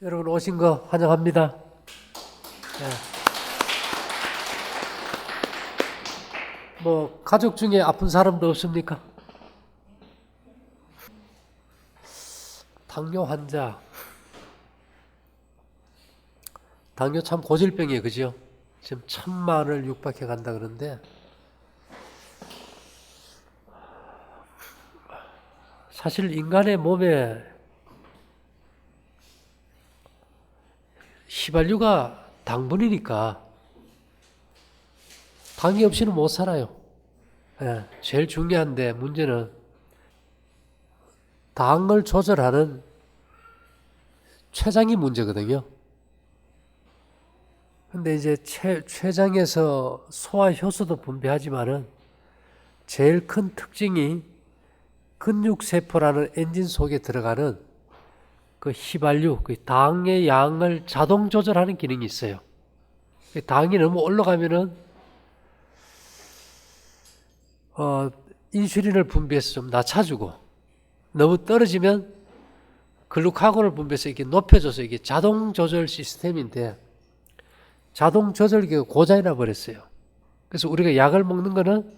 여러분 오신 거 환영합니다. 네. 뭐 가족 중에 아픈 사람도 없습니까? 당뇨 환자. 당뇨 참 고질병이에요, 그죠? 지금 1,000만을 육박해 간다 그러는데 사실 인간의 몸에 휘발유가 당분이니까 당이 없이는 못 살아요. 예, 제일 중요한데 문제는 당을 조절하는 췌장이 문제거든요. 근데 이제 췌장에서 소화 효소도 분비하지만은 제일 큰 특징이 근육세포라는 엔진 속에 들어가는 그 휘발유, 그 당의 양을 자동 조절하는 기능이 있어요. 당이 너무 올라가면은 인슐린을 분비해서 좀 낮춰주고, 너무 떨어지면 글루카곤을 분비해서 이렇게 높여줘서 이게 자동 조절 시스템인데 자동 조절기가 고장이 나 버렸어요. 그래서 우리가 약을 먹는 거는,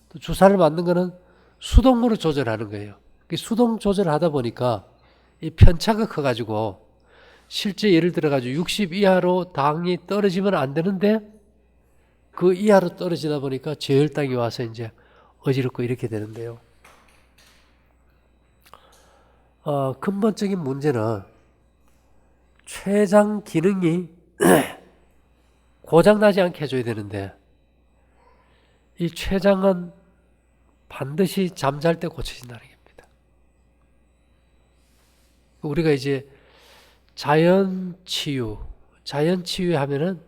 또 주사를 맞는 거는 수동으로 조절하는 거예요. 수동 조절하다 보니까 이 편차가 커가지고 실제 예를 들어가지고 60 이하로 당이 떨어지면 안 되는데 그 이하로 떨어지다 보니까 저혈당이 와서 이제 어지럽고 이렇게 되는데요. 근본적인 문제는 췌장 기능이 고장나지 않게 해줘야 되는데 이 췌장은 반드시 잠잘 때 고쳐진다는 겁니다. 우리가 이제 자연치유 하면은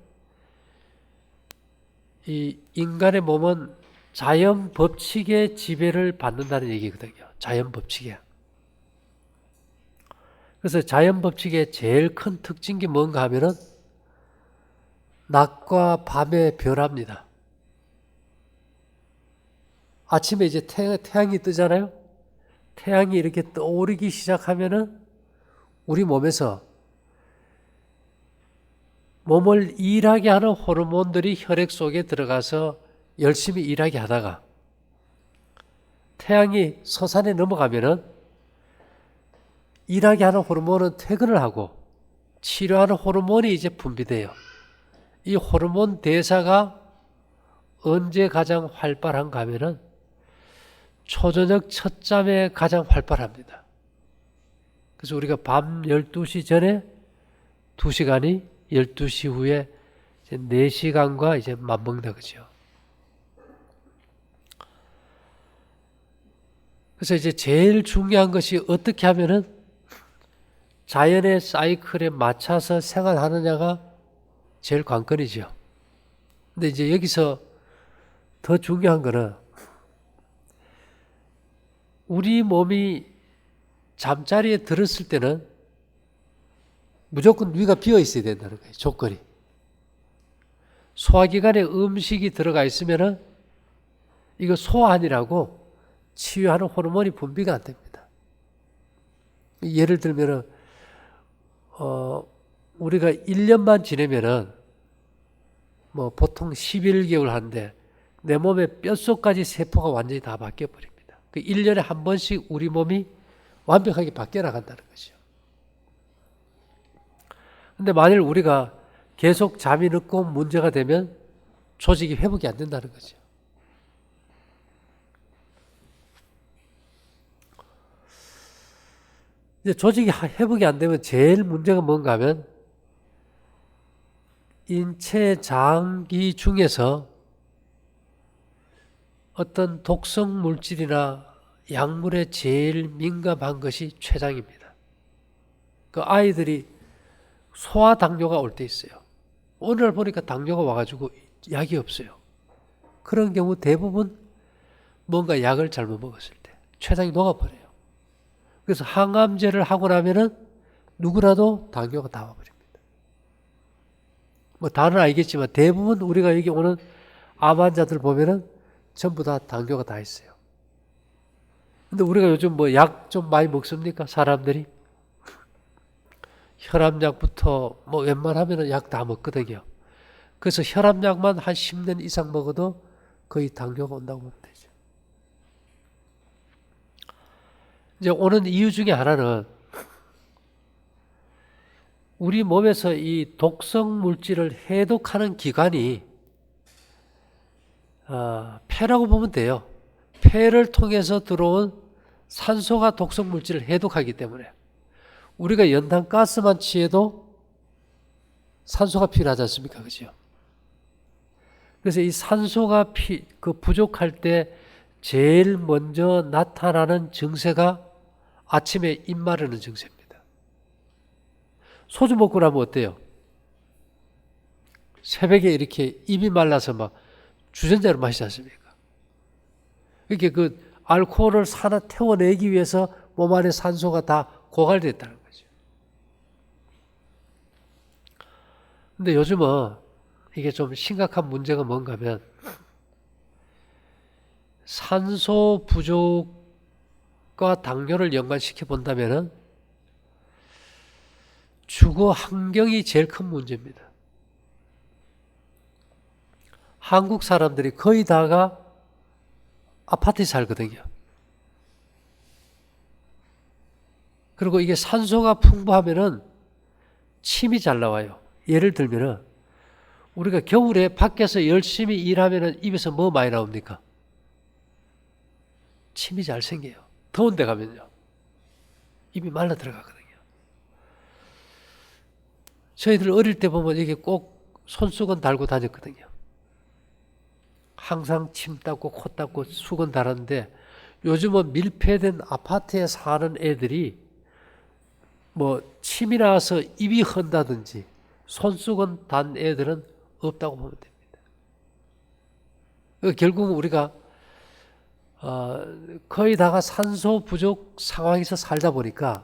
이 인간의 몸은 자연 법칙의 지배를 받는다는 얘기거든요. 자연 법칙에. 그래서 자연 법칙의 제일 큰 특징이 뭔가 하면은 낮과 밤의 변화입니다. 아침에 이제 태양이 뜨잖아요. 태양이 이렇게 떠오르기 시작하면은 우리 몸에서 몸을 일하게 하는 호르몬들이 혈액 속에 들어가서 열심히 일하게 하다가 태양이 서산에 넘어가면은 일하게 하는 호르몬은 퇴근을 하고 치료하는 호르몬이 이제 분비돼요. 이 호르몬 대사가 언제 가장 활발한가 하면은 초저녁 첫잠에 가장 활발합니다. 그래서 우리가 밤 12시 전에 2시간이 12시 후에 이제 4시간과 이제 맞먹는다 그죠. 그래서 이제 제일 중요한 것이 어떻게 하면은 자연의 사이클에 맞춰서 생활하느냐가 제일 관건이죠. 근데 이제 여기서 더 중요한 거는 우리 몸이 잠자리에 들었을 때는 무조건 위가 비어 있어야 된다는 거예요. 조건이. 소화기관에 음식이 들어가 있으면은 이거 소화하느라고 치유하는 호르몬이 분비가 안 됩니다. 예를 들면은 우리가 1년만 지내면은 뭐 보통 11개월 하는데 내 몸의 뼛속까지 세포가 완전히 다 바뀌어 버립니다. 1년에 한 번씩 우리 몸이 완벽하게 바뀌어 나간다는 거죠. 근데 만일 우리가 계속 잠이 늦고 문제가 되면 조직이 회복이 안 된다는 거죠. 이제 조직이 회복이 안 되면 제일 문제가 뭔가 하면 인체 장기 중에서 어떤 독성 물질이나 약물에 제일 민감한 것이 췌장입니다. 그 아이들이 소아 당뇨가 올 때 있어요. 오늘 보니까 당뇨가 와가지고 약이 없어요. 그런 경우 대부분 뭔가 약을 잘못 먹었을 때 췌장이 녹아버려요. 그래서 항암제를 하고 나면은 누구라도 당뇨가 다 와버립니다. 뭐 다는 알겠지만 대부분 우리가 여기 오는 암 환자들 보면은 전부 다 당뇨가 다 있어요. 근데 우리가 요즘 뭐 약 좀 많이 먹습니까? 사람들이? 혈압약부터 뭐 웬만하면 약 다 먹거든요. 그래서 혈압약만 한 10년 이상 먹어도 거의 당뇨가 온다고 보면 되죠. 이제 오는 이유 중에 하나는 우리 몸에서 이 독성 물질을 해독하는 기관이 폐라고 보면 돼요. 폐를 통해서 들어온 산소가 독성 물질을 해독하기 때문에 우리가 연탄 가스만 취해도 산소가 필요하지 않습니까? 그죠? 그래서 이 산소가 부족할 때 제일 먼저 나타나는 증세가 아침에 입 마르는 증세입니다. 소주 먹고 나면 어때요? 새벽에 이렇게 입이 말라서 막 주전자를 마시지 않습니까? 이렇게 그 알코올을 산화 태워내기 위해서 몸 안에 산소가 다 고갈됐다는 거죠. 근데 요즘은 이게 좀 심각한 문제가 뭔가 하면 산소 부족과 당뇨를 연관시켜 본다면은 주거 환경이 제일 큰 문제입니다. 한국 사람들이 거의 다가 아파트에 살거든요. 그리고 이게 산소가 풍부하면은 침이 잘 나와요. 예를 들면은 우리가 겨울에 밖에서 열심히 일하면은 입에서 뭐 많이 나옵니까? 침이 잘 생겨요. 더운 데 가면요. 입이 말라 들어가거든요. 저희들 어릴 때 보면 이게 꼭 손수건 달고 다녔거든요. 항상 침 닦고 코 닦고 수건 달았는데 요즘은 밀폐된 아파트에 사는 애들이 뭐 침이 나와서 입이 헌다든지 손수건 단 애들은 없다고 보면 됩니다. 결국은 우리가 거의 다가 산소 부족 상황에서 살다 보니까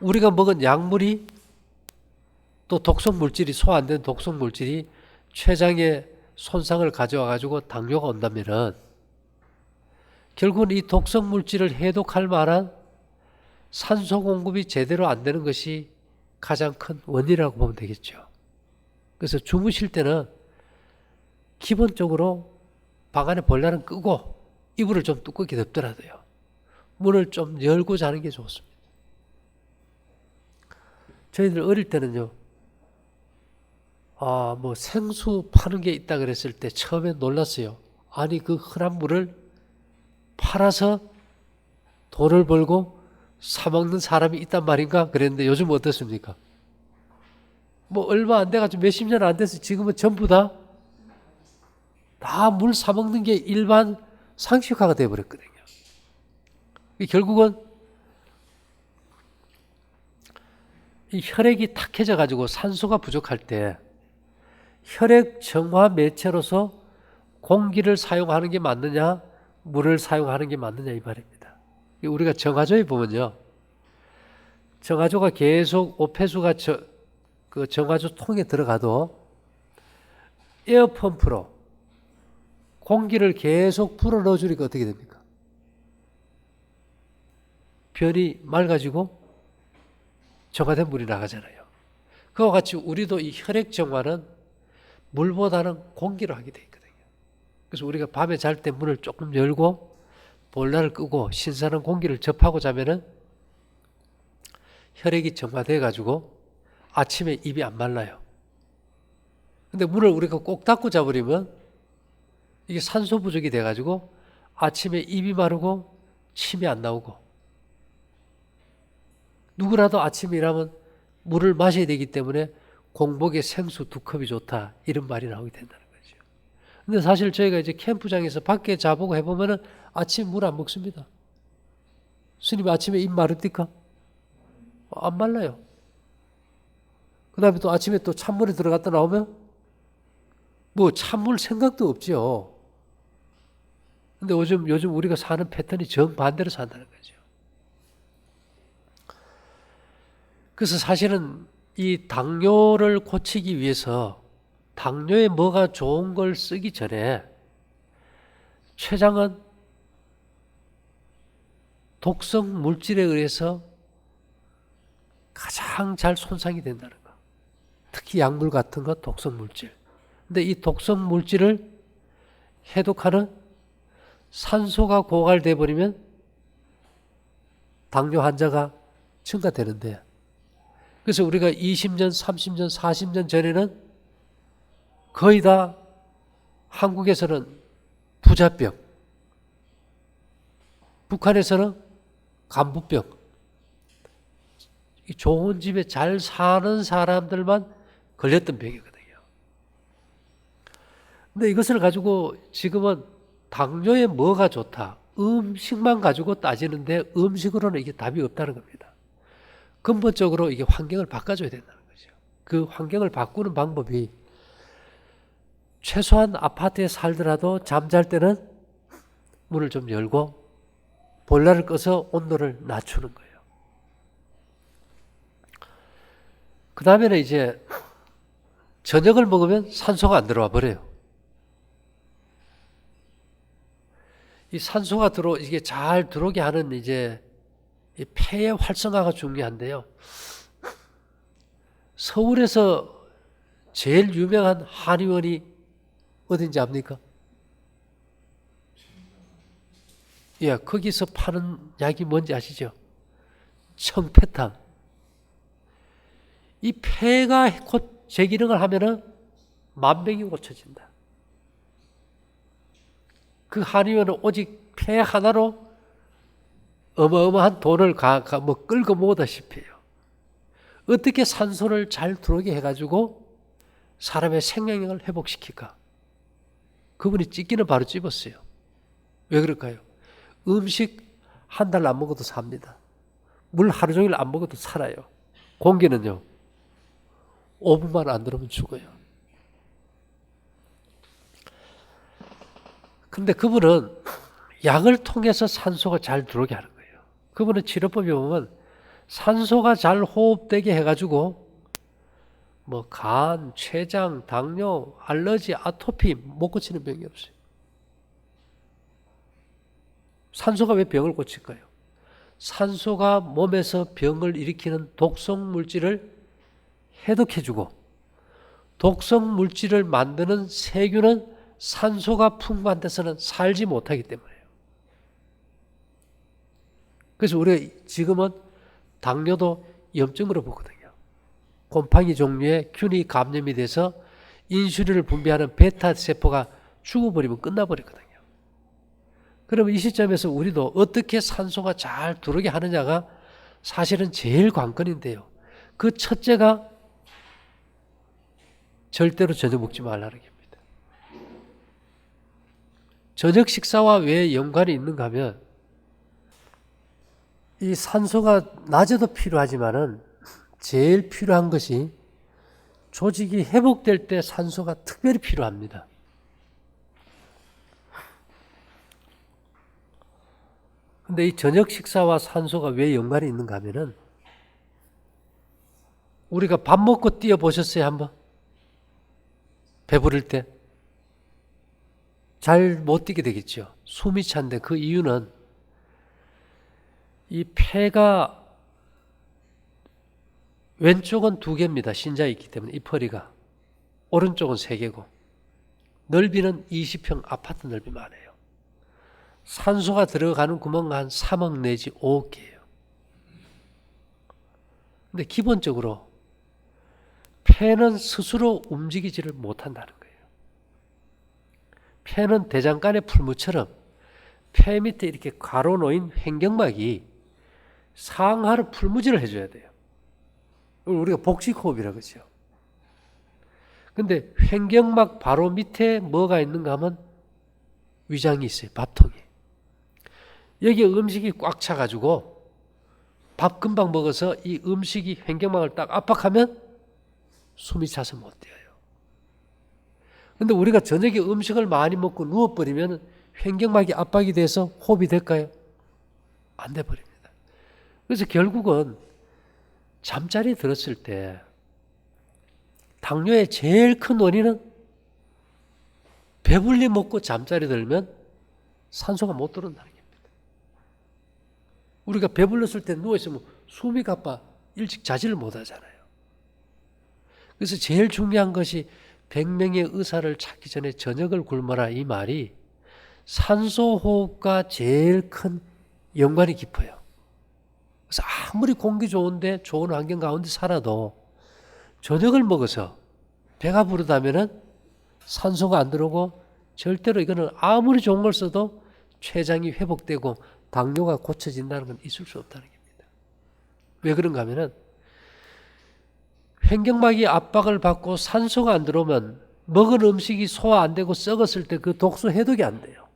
우리가 먹은 약물이 또 독성 물질이 소화 안 된 독성 물질이 췌장에 손상을 가져와 가지고 당뇨가 온다면은 결국은 이 독성 물질을 해독할 만한 산소 공급이 제대로 안 되는 것이 가장 큰 원인이라고 보면 되겠죠. 그래서 주무실 때는 기본적으로 방 안에 벌레는 끄고 이불을 좀 두껍게 덮더라도요. 문을 좀 열고 자는 게 좋습니다. 저희들 어릴 때는요. 뭐 생수 파는 게 있다 그랬을 때 처음에 놀랐어요. 아니 그 흔한 물을 팔아서 돈을 벌고 사 먹는 사람이 있단 말인가 그랬는데 요즘 어떻습니까? 뭐 얼마 안 돼가지고 몇십 년 안 돼서 지금은 전부 다 물 사 먹는 게 일반 상식화가 되어버렸거든요. 결국은 이 혈액이 탁해져 가지고 산소가 부족할 때 혈액 정화 매체로서 공기를 사용하는 게 맞느냐 물을 사용하는 게 맞느냐 이 말입니다. 우리가 정화조에 보면요. 정화조가 계속 오폐수가 그 정화조 통에 들어가도 에어펌프로 공기를 계속 불어 넣어주니까 어떻게 됩니까? 변이 맑아지고 정화된 물이 나가잖아요. 그와 같이 우리도 이 혈액 정화는 물보다는 공기로 하게 돼 있거든요. 그래서 우리가 밤에 잘 때 문을 조금 열고 볼라를 끄고 신선한 공기를 접하고 자면은 혈액이 정화돼 가지고 아침에 입이 안 말라요. 근데 문을 우리가 꼭 닫고 자버리면 이게 산소 부족이 돼 가지고 아침에 입이 마르고 침이 안 나오고 누구라도 아침에 일하면 물을 마셔야 되기 때문에 공복에 생수 2컵이 좋다 이런 말이 나오게 된다는 거죠. 근데 사실 저희가 이제 캠프장에서 밖에 자보고 해보면은 아침 물 안 먹습니다. 스님 아침에 입 마릅니까? 안 말라요. 그 다음에 또 아침에 또 찬물에 들어갔다 나오면 뭐 찬물 생각도 없죠. 근데 요즘 우리가 사는 패턴이 정반대로 산다는 거죠. 그래서 사실은 이 당뇨를 고치기 위해서 당뇨에 뭐가 좋은 걸 쓰기 전에 췌장은 독성 물질에 의해서 가장 잘 손상이 된다는 거. 특히 약물 같은 거, 독성 물질. 근데 이 독성 물질을 해독하는 산소가 고갈돼 버리면 당뇨 환자가 증가되는데, 그래서 우리가 20년, 30년, 40년 전에는 거의 다 한국에서는 부자병, 북한에서는 간부병, 좋은 집에 잘 사는 사람들만 걸렸던 병이거든요. 근데 이것을 가지고 지금은 당뇨에 뭐가 좋다, 음식만 가지고 따지는데 음식으로는 이게 답이 없다는 겁니다. 근본적으로 이게 환경을 바꿔줘야 된다는 거죠. 그 환경을 바꾸는 방법이 최소한 아파트에 살더라도 잠잘 때는 문을 좀 열고 보일러를 꺼서 온도를 낮추는 거예요. 그 다음에는 이제 저녁을 먹으면 산소가 안 들어와 버려요. 이 산소가 이게 잘 들어오게 하는 이제 이 폐의 활성화가 중요한데요. 서울에서 제일 유명한 한의원이 어딘지 압니까? 예, 거기서 파는 약이 뭔지 아시죠? 청패탕. 이 폐가 곧 제기능을 하면은 만병이 고쳐진다. 그 한의원은 오직 폐 하나로 어마어마한 돈을 끌고 모으다시피 해요. 어떻게 산소를 잘 들어오게 해가지고 사람의 생명력을 회복시킬까? 그분이 찢기는 바로 찝었어요. 왜 그럴까요? 음식 한 달 안 먹어도 삽니다. 물 하루 종일 안 먹어도 살아요. 공기는요, 5분만 안 들어오면 죽어요. 근데 그분은 약을 통해서 산소가 잘 들어오게 하는 거예요. 그분은 치료법이 보면 산소가 잘 호흡되게 해가지고 뭐 간, 췌장, 당뇨, 알러지, 아토피 못 고치는 병이 없어요. 산소가 왜 병을 고칠까요? 산소가 몸에서 병을 일으키는 독성 물질을 해독해주고, 독성 물질을 만드는 세균은 산소가 풍부한 데서는 살지 못하기 때문이에요. 그래서 우리가 지금은 당뇨도 염증으로 보거든요. 곰팡이 종류의 균이 감염이 돼서 인슐린을 분비하는 베타 세포가 죽어버리면 끝나버리거든요. 그러면 이 시점에서 우리도 어떻게 산소가 잘 들어오게 하느냐가 사실은 제일 관건인데요. 그 첫째가 절대로 저녁 먹지 말라는 겁니다. 저녁 식사와 왜 연관이 있는가 하면, 이 산소가 낮에도 필요하지만은 제일 필요한 것이 조직이 회복될 때 산소가 특별히 필요합니다. 근데 이 저녁 식사와 산소가 왜 연관이 있는가 하면은, 우리가 밥 먹고 뛰어 보셨어요, 한번? 배부를 때? 잘 못 뛰게 되겠죠. 숨이 찬데, 그 이유는 이 폐가 왼쪽은 2개입니다. 신장이 있기 때문에 이 퍼리가. 오른쪽은 3개고 넓이는 20평 아파트 넓이만 해요. 산소가 들어가는 구멍은 한 3억 내지 5억 개예요. 근데 기본적으로 폐는 스스로 움직이지를 못한다는 거예요. 폐는 대장간의 풀무처럼 폐 밑에 이렇게 가로 놓인 횡격막이 상하로 풀무질을 해줘야 돼요. 우리가 복식호흡이라고 그러죠. 근데 횡격막 바로 밑에 뭐가 있는가 하면 위장이 있어요. 밥통이. 여기 음식이 꽉 차가지고 밥 금방 먹어서 이 음식이 횡격막을 딱 압박하면 숨이 차서 못 뛰어요. 근데 우리가 저녁에 음식을 많이 먹고 누워버리면 횡격막이 압박이 돼서 호흡이 될까요? 안 돼버립니다. 그래서 결국은 잠자리에 들었을 때 당뇨의 제일 큰 원인은 배불리 먹고 잠자리 들면 산소가 못 들어온다는 겁니다. 우리가 배불렀을 때 누워있으면 숨이 가빠 일찍 자지를 못하잖아요. 그래서 제일 중요한 것이 100명의 의사를 찾기 전에 저녁을 굶어라 이 말이 산소호흡과 제일 큰 연관이 깊어요. 그래서 아무리 공기 좋은데 좋은 환경 가운데 살아도 저녁을 먹어서 배가 부르다면은 산소가 안 들어오고 절대로 이거는 아무리 좋은 걸 써도 췌장이 회복되고 당뇨가 고쳐진다는 건 있을 수 없다는 겁니다. 왜 그런가 하면은 횡격막이 압박을 받고 산소가 안 들어오면 먹은 음식이 소화 안 되고 썩었을 때 그 독소 해독이 안 돼요.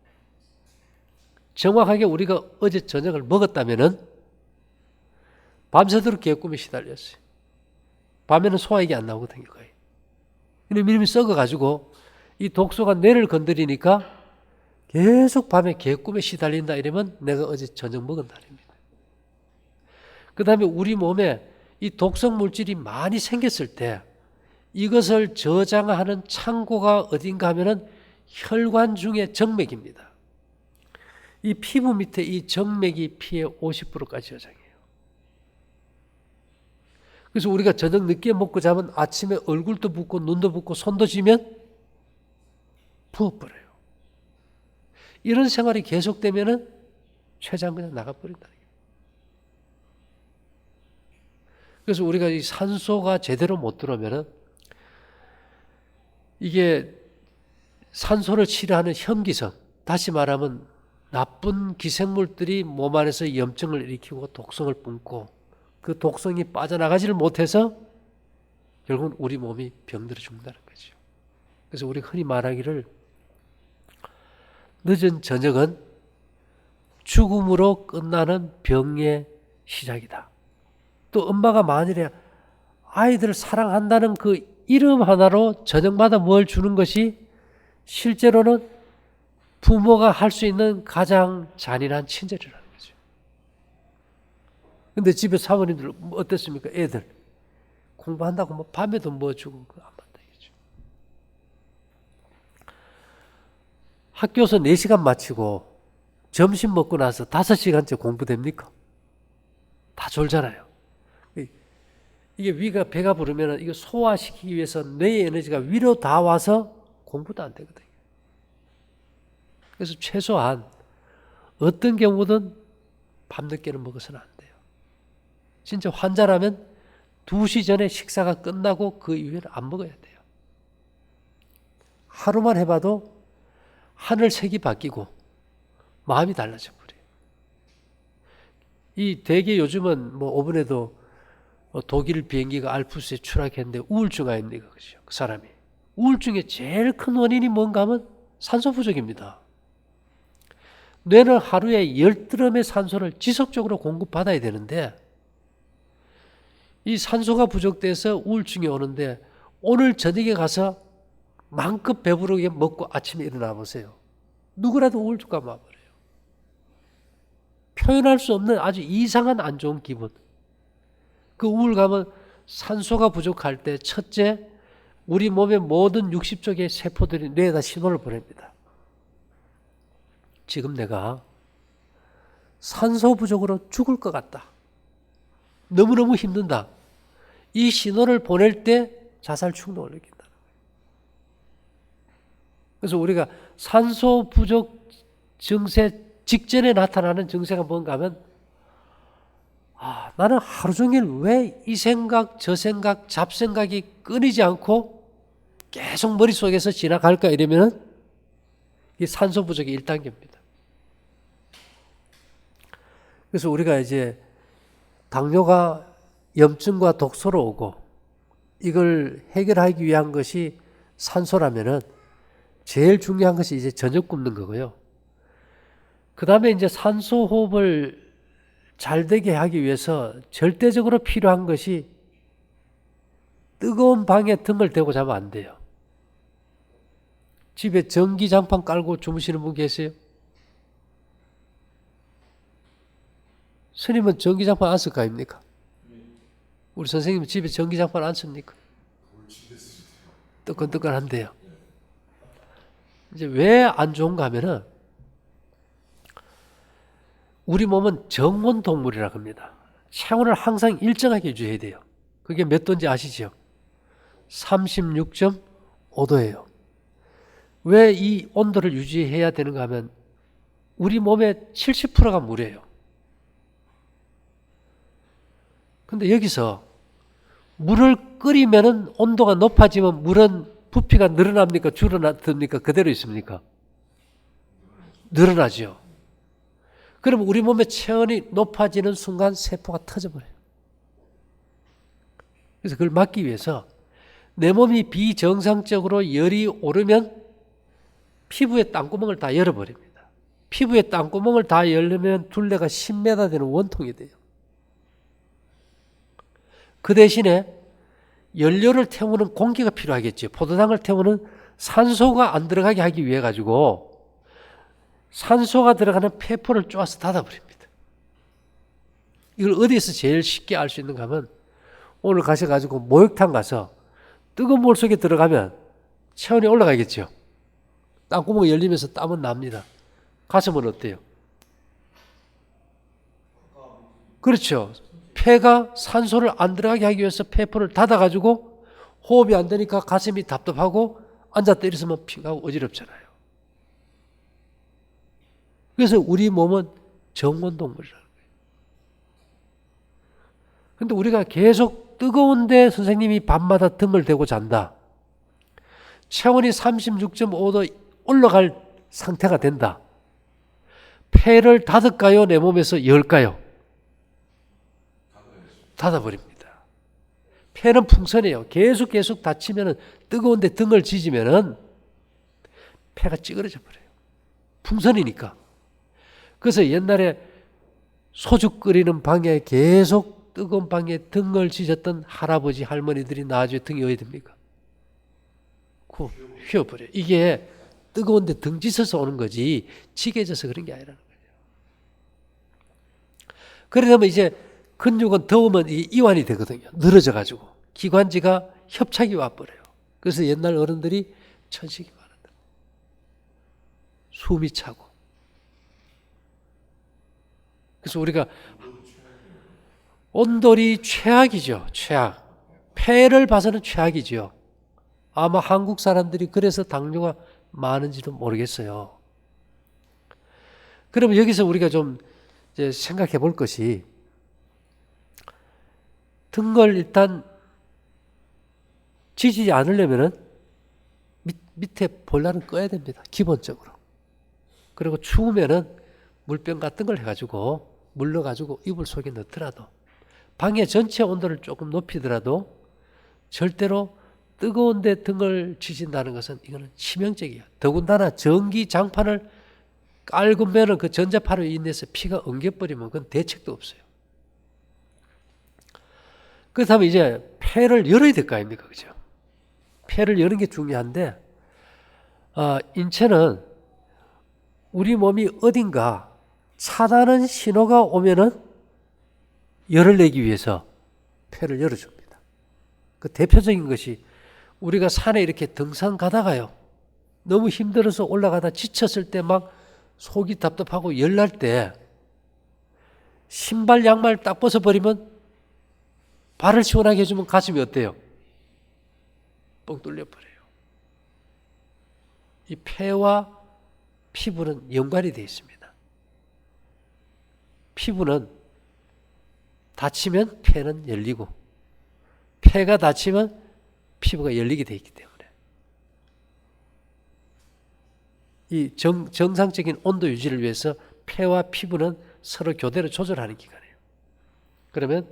정확하게 우리가 어제 저녁을 먹었다면은 밤새도록 개꿈에 시달렸어요. 밤에는 소화액이 안 나오거든요, 거의. 이름이 썩어가지고 이 독소가 뇌를 건드리니까 계속 밤에 개꿈에 시달린다 이러면 내가 어제 저녁 먹은 날입니다. 그 다음에 우리 몸에 이 독성 물질이 많이 생겼을 때 이것을 저장하는 창고가 어딘가 하면은 혈관 중에 정맥입니다. 이 피부 밑에 이 정맥이 피의 50%까지 저장해요. 그래서 우리가 저녁 늦게 먹고 자면 아침에 얼굴도 붓고 눈도 붓고 손도 쥐면 부어버려요. 이런 생활이 계속되면은 췌장 그냥 나가버린다는 거예요. 그래서 우리가 이 산소가 제대로 못 들어오면은 이게 산소를 치료하는 현기성, 다시 말하면 나쁜 기생물들이 몸 안에서 염증을 일으키고 독성을 뿜고 그 독성이 빠져나가지를 못해서 결국은 우리 몸이 병들어 죽는다는 거죠. 그래서 우리가 흔히 말하기를 늦은 저녁은 죽음으로 끝나는 병의 시작이다. 또 엄마가 만일에 아이들을 사랑한다는 그 이름 하나로 저녁마다 뭘 주는 것이 실제로는 부모가 할 수 있는 가장 잔인한 친절이라는 거죠. 근데 집에 사모님들 어땠습니까? 애들 공부한다고 뭐 밤에도 뭐 주고 안 받다겠죠. 학교에서 4시간 마치고 점심 먹고 나서 5시간째 공부됩니까? 다 졸잖아요. 이게 위가 배가 부르면 이거 소화시키기 위해서 뇌의 에너지가 위로 다 와서 공부도 안 되거든요. 그래서 최소한 어떤 경우든 밤늦게는 먹어서는 안 돼요. 진짜 환자라면 2시 전에 식사가 끝나고 그 이후에는 안 먹어야 돼요. 하루만 해봐도 하늘색이 바뀌고 마음이 달라져 버려요. 이 대개 요즘은 뭐 오번에도 독일 비행기가 알프스에 추락했는데 우울증 아닙니까? 그죠? 그 사람이. 우울증의 제일 큰 원인이 뭔가 하면 산소 부족입니다. 뇌는 하루에 10드럼의 산소를 지속적으로 공급받아야 되는데 이 산소가 부족돼서 우울증이 오는데 오늘 저녁에 가서 마음껏 배부르게 먹고 아침에 일어나 보세요. 누구라도 우울증감 와버려요. 표현할 수 없는 아주 이상한 안 좋은 기분. 그 우울감은 산소가 부족할 때 첫째, 우리 몸의 모든 60쪽의 세포들이 뇌에다 신호를 보냅니다. 지금 내가 산소 부족으로 죽을 것 같다. 너무너무 힘든다. 이 신호를 보낼 때 자살 충동을 느낀다는 거예요. 그래서 우리가 산소 부족 증세 직전에 나타나는 증세가 뭔가 하면 나는 하루 종일 왜 이 생각 저 생각 잡생각이 끊이지 않고 계속 머릿속에서 지나갈까 이러면은 이 산소 부족이 1단계입니다. 그래서 우리가 이제 당뇨가 염증과 독소로 오고 이걸 해결하기 위한 것이 산소라면은 제일 중요한 것이 이제 저녁 굶는 거고요. 그 다음에 이제 산소 호흡을 잘 되게 하기 위해서 절대적으로 필요한 것이 뜨거운 방에 등을 대고 자면 안 돼요. 집에 전기장판 깔고 주무시는 분 계세요? 스님은 전기장판 안 쓸 거 아닙니까? 우리 선생님은 집에 전기장판 안 씁니까? 뜨끈뜨끈한데요. 이제 왜 안 좋은가 하면은 우리 몸은 정원 동물이라고 합니다. 체온을 항상 일정하게 유지해야 돼요. 그게 몇 도인지 아시죠? 36.5도예요. 왜 이 온도를 유지해야 되는가 하면 우리 몸의 70%가 물이에요. 근데 여기서 물을 끓이면 온도가 높아지면 물은 부피가 늘어납니까? 줄어듭니까? 그대로 있습니까? 늘어나죠. 그럼 우리 몸의 체온이 높아지는 순간 세포가 터져버려요. 그래서 그걸 막기 위해서 내 몸이 비정상적으로 열이 오르면 피부의 땅구멍을 다 열어버립니다. 피부의 땅구멍을 다 열려면 둘레가 10m 되는 원통이 돼요. 그 대신에 연료를 태우는 공기가 필요하겠죠. 포도당을 태우는 산소가 안 들어가게 하기 위해 가지고 산소가 들어가는 폐포를 쪼아서 닫아버립니다. 이걸 어디에서 제일 쉽게 알 수 있는가 하면 오늘 가셔가지고 목욕탕 가서 뜨거운 물 속에 들어가면 체온이 올라가겠죠. 땅구멍이 열리면서 땀은 납니다. 가슴은 어때요? 그렇죠. 폐가 산소를 안 들어가게 하기 위해서 폐포를 닫아가지고 호흡이 안 되니까 가슴이 답답하고 앉았다 일어서면 핑하고 어지럽잖아요. 그래서 우리 몸은 정원동물이라는 거예요. 근데 우리가 계속 뜨거운데 선생님이 밤마다 등을 대고 잔다. 체온이 36.5도 올라갈 상태가 된다. 폐를 닫을까요? 내 몸에서 열까요? 닫아버립니다. 폐는 풍선이에요. 계속 닫히면 뜨거운데 등을 지지면 폐가 찌그러져 버려요. 풍선이니까. 그래서 옛날에 소주 끓이는 방에 계속 뜨거운 방에 등을 지졌던 할아버지 할머니들이 나중에 등이 어디 됩니까? 휘어버려요. 이게 뜨거운데 등 지서서 오는 거지 지게져서 그런 게 아니라는 거예요. 그러면 이제 근육은 더우면 이완이 되거든요. 늘어져 가지고 기관지가 협착이 와버려요. 그래서 옛날 어른들이 천식이 많았다. 숨이 차고. 그래서 우리가 온돌이 최악이죠. 최악. 폐를 봐서는 최악이죠. 아마 한국 사람들이 그래서 당뇨가 많은지도 모르겠어요. 그러면 여기서 우리가 좀 이제 생각해 볼 것이 등을 일단 지지지 않으려면은 밑에 볼라는 꺼야 됩니다. 기본적으로. 그리고 추우면은 물병 같은 걸 해가지고 물러가지고 이불 속에 넣더라도 방의 전체 온도를 조금 높이더라도 절대로 뜨거운데 등을 지진다는 것은 이거는 치명적이에요. 더군다나 전기 장판을 깔고면은 그 전자파로 인해서 피가 엉겨버리면 그건 대책도 없어요. 그렇다면 이제 폐를 열어야 될 거 아닙니까? 그죠? 폐를 여는 게 중요한데, 인체는 우리 몸이 어딘가 차다는 신호가 오면은 열을 내기 위해서 폐를 열어줍니다. 그 대표적인 것이 우리가 산에 이렇게 등산 가다가요. 너무 힘들어서 올라가다 지쳤을 때 막 속이 답답하고 열날 때 신발 양말 딱 벗어버리면 발을 시원하게 해주면 가슴이 어때요? 뻥 뚫려버려요. 이 폐와 피부는 연관이 되어 있습니다. 피부는 다치면 폐는 열리고 폐가 다치면 피부가 열리게 되어 있기 때문에 이 정상적인 온도 유지를 위해서 폐와 피부는 서로 교대로 조절하는 기관이에요. 그러면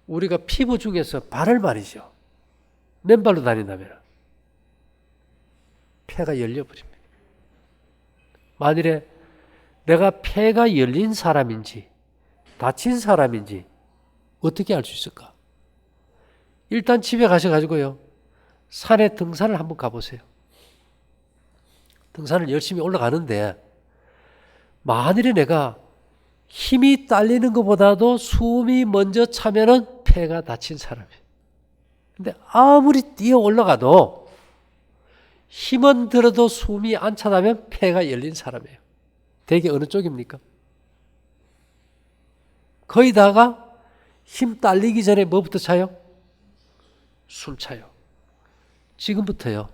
우리가 피부 중에서 발을 말이죠. 맨발로 다닌다면 폐가 열려버립니다. 만일에 내가 폐가 열린 사람인지 다친 사람인지 어떻게 알 수 있을까? 일단 집에 가셔가지고요. 산에 등산을 한번 가보세요. 등산을 열심히 올라가는데 만일에 내가 힘이 딸리는 것보다도 숨이 먼저 차면은 폐가 다친 사람이에요. 근데 아무리 뛰어 올라가도 힘은 들어도 숨이 안 차다면 폐가 열린 사람이에요. 대개 어느 쪽입니까? 거의 다가 힘 딸리기 전에 뭐부터 차요? 숨 차요. 지금부터요.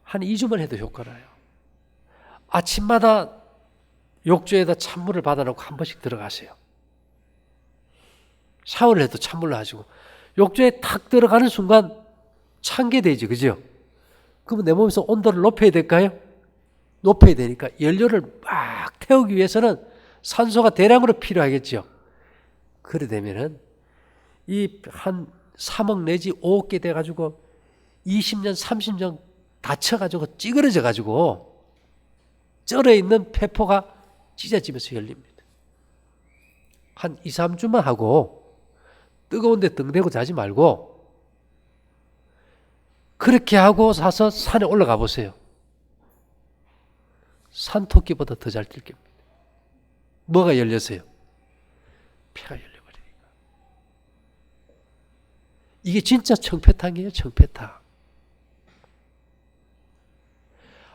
한 2주만 해도 효과 나요. 아침마다 욕조에다 찬물을 받아놓고 한 번씩 들어가세요. 샤워를 해도 찬물로 하시고 욕조에 탁 들어가는 순간 찬 게 되지, 그죠? 그러면 내 몸에서 온도를 높여야 될까요? 높여야 되니까 연료를 막 태우기 위해서는 산소가 대량으로 필요하겠죠. 그래 되면은 이 한 3억 내지 5억 개 돼가지고 20년, 30년 다쳐가지고 찌그러져가지고 쩔어 있는 폐포가 찢어지면서 열립니다. 한 2, 3주만 하고 뜨거운데 등대고 자지 말고 그렇게 하고 사서 산에 올라가 보세요. 산토끼보다 더 잘 뛸 겁니다. 뭐가 열렸어요? 폐가 열려버리니까. 이게 진짜 청패탕이에요, 청패탕.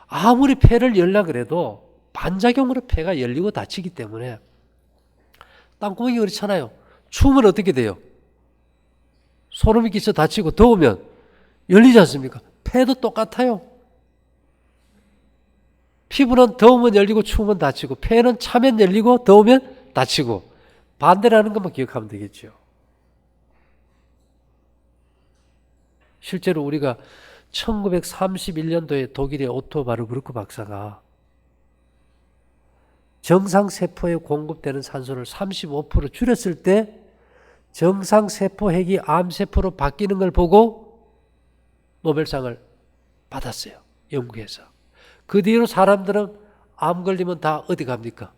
아무리 폐를 열라 그래도 반작용으로 폐가 열리고 닫히기 때문에 땅구멍이 그렇잖아요. 추우면 어떻게 돼요? 소름이 끼쳐 다치고 더우면 열리지 않습니까? 폐도 똑같아요. 피부는 더우면 열리고 추우면 닫히고 폐는 차면 열리고 더우면 닫히고 반대라는 것만 기억하면 되겠죠. 실제로 우리가 1931년도에 독일의 오토 바르부르크 박사가 정상세포에 공급되는 산소를 35% 줄였을 때 정상세포핵이 암세포로 바뀌는 걸 보고 노벨상을 받았어요. 영국에서. 그 뒤로 사람들은 암 걸리면 다 어디 갑니까?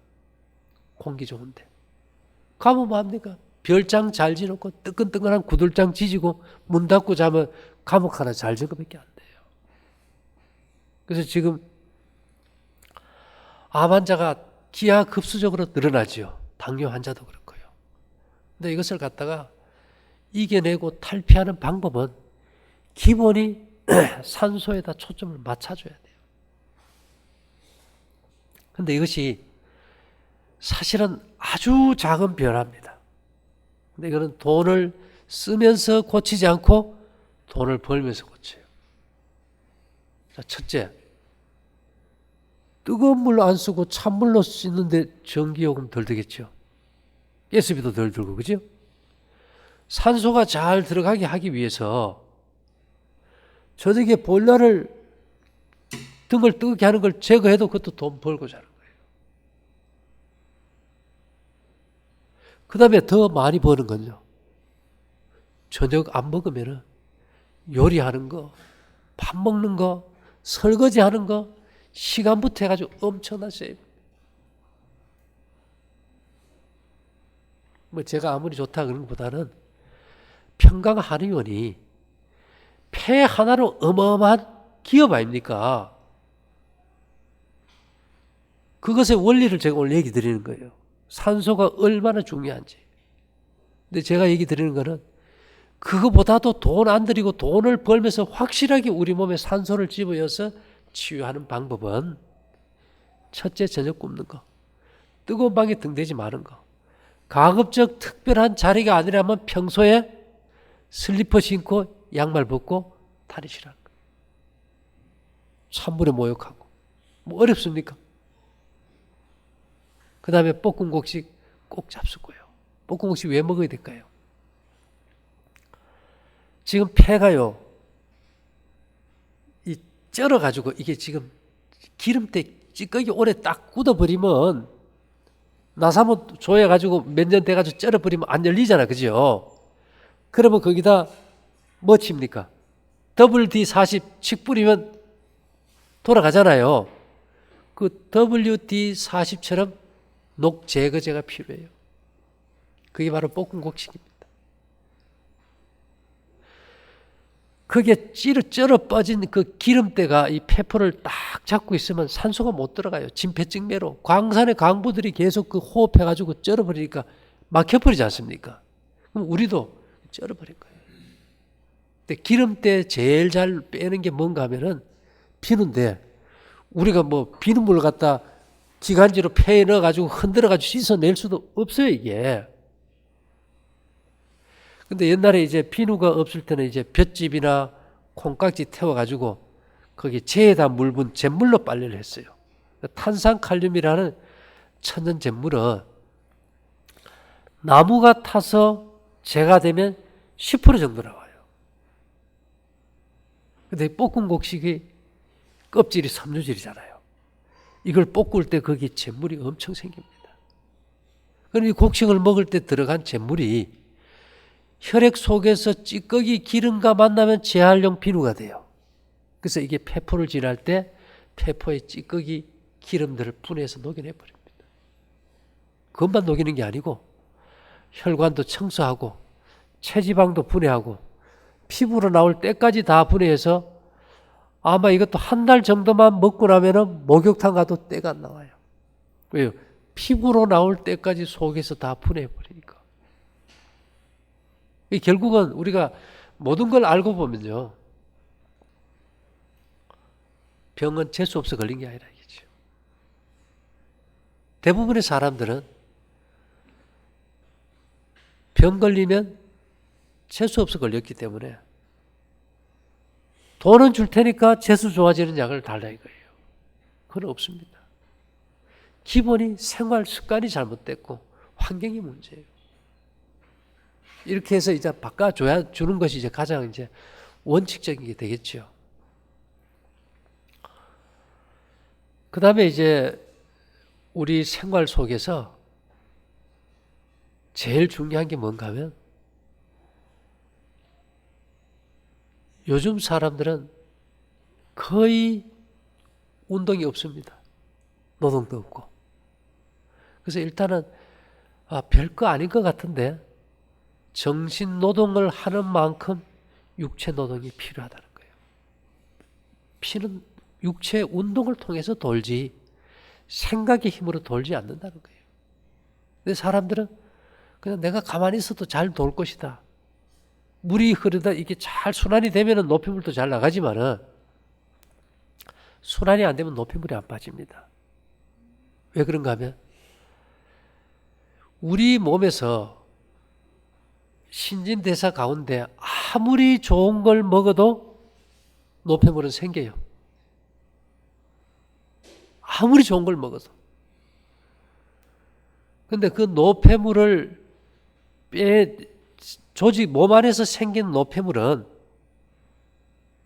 공기 좋은데. 가면 뭐 합니까? 별장 잘 지놓고 뜨끈뜨끈한 구들장 지지고 문 닫고 자면 감옥 하나 잘 적어밖에 안 돼요. 그래서 지금 암 환자가 기하급수적으로 늘어나지요. 당뇨 환자도 그렇고요. 근데 이것을 갖다가 이겨내고 탈피하는 방법은 기본이 산소에다 초점을 맞춰줘야 돼요. 근데 이것이 사실은 아주 작은 변화입니다. 근데 이거는 돈을 쓰면서 고치지 않고 돈을 벌면서 고쳐요. 자, 첫째, 뜨거운 물로 안 쓰고 찬물로 씻는데 전기요금 덜 들겠죠. 가스비도 덜 들고, 그죠? 산소가 잘 들어가게 하기 위해서 저녁에 보일러를 등을 뜨겁게 하는 걸 제거해도 그것도 돈 벌고 자는 거예요. 그 다음에 더 많이 버는 건요. 저녁 안 먹으면 요리하는 거, 밥 먹는 거, 설거지 하는 거, 시간부터 해가지고 엄청난 세이브. 뭐 제가 아무리 좋다 그런 것보다는 평강 한의원이 폐 하나로 어마어마한 기업 아닙니까? 그것의 원리를 제가 오늘 얘기 드리는 거예요. 산소가 얼마나 중요한지. 근데 제가 얘기 드리는 거는 그거보다도 돈 안 들이고 돈을 벌면서 확실하게 우리 몸에 산소를 집어여서 치유하는 방법은 첫째, 저녁 굶는 거. 뜨거운 방에 등대지 마는 거. 가급적 특별한 자리가 아니라면 평소에 슬리퍼 신고 양말 벗고 탈의실하는 거. 찬물에 모욕하고. 뭐 어렵습니까? 그 다음에 볶음국식 꼭 잡수고요. 볶음국식 왜 먹어야 될까요? 지금 폐가요, 이 쩔어가지고 이게 지금 기름때 찌꺼기 오래 딱 굳어버리면 나사모 조여가지고 몇 년 돼가지고 쩔어버리면 안 열리잖아, 그죠? 그러면 거기다 뭐 칩니까? WD-40 칙 뿌리면 돌아가잖아요. 그 WD-40처럼 녹 제거제가 필요해요. 그게 바로 볶음국식입니다. 그게 쩔어 빠진 그 기름때가 이 폐포를 딱 잡고 있으면 산소가 못 들어가요. 진폐증매로. 광산의 광부들이 계속 그 호흡해가지고 쩔어버리니까 막혀버리지 않습니까? 그럼 우리도 쩔어버릴 거예요. 근데 기름때 제일 잘 빼는 게 뭔가 하면은 비누인데 우리가 뭐 비눗물을 갖다 기관지로 폐에 넣어가지고 흔들어가지고 씻어낼 수도 없어요, 이게. 근데 옛날에 이제 비누가 없을 때는 이제 볏짚이나 콩깍지 태워가지고 거기 재에다 물 분 잿물로 빨래를 했어요. 탄산칼륨이라는 천연 잿물은 나무가 타서 재가 되면 10% 정도 나와요. 근데 볶은 곡식이 껍질이 섬유질이잖아요. 이걸 볶을 때 거기 잿물이 엄청 생깁니다. 그럼 이 곡식을 먹을 때 들어간 잿물이 혈액 속에서 찌꺼기 기름과 만나면 재활용 비누가 돼요. 그래서 이게 폐포를 질할 때 폐포의 찌꺼기 기름들을 분해해서 녹여내버립니다. 그것만 녹이는 게 아니고 혈관도 청소하고 체지방도 분해하고 피부로 나올 때까지 다 분해해서 아마 이것도 한 달 정도만 먹고 나면은 목욕탕 가도 때가 안 나와요. 왜요? 피부로 나올 때까지 속에서 다 분해해버리니까. 결국은 우리가 모든 걸 알고 보면요. 병은 재수 없어 걸린 게 아니라 이겠죠. 대부분의 사람들은 병 걸리면 재수 없어 걸렸기 때문에 돈은 줄 테니까 재수 좋아지는 약을 달라 이거예요. 그건 없습니다. 기본이 생활 습관이 잘못됐고 환경이 문제예요. 이렇게 해서 이제 바꿔줘야 주는 것이 이제 가장 이제 원칙적인 게 되겠죠. 그 다음에 이제 우리 생활 속에서 제일 중요한 게 뭔가 하면 요즘 사람들은 거의 운동이 없습니다. 노동도 없고. 그래서 일단은 별거 아닌 것 같은데 정신 노동을 하는 만큼 육체 노동이 필요하다는 거예요. 피는 육체 운동을 통해서 돌지 생각의 힘으로 돌지 않는다는 거예요. 근데 사람들은 그냥 내가 가만히 있어도 잘 돌 것이다. 물이 흐르다 이게 잘 순환이 되면은 높이물도 잘 나가지만은 순환이 안 되면 높이물이 안 빠집니다. 왜 그런가 하면 우리 몸에서 신진대사 가운데 아무리 좋은 걸 먹어도 노폐물은 생겨요. 아무리 좋은 걸 먹어도. 근데 그 노폐물을 조직 몸 안에서 생긴 노폐물은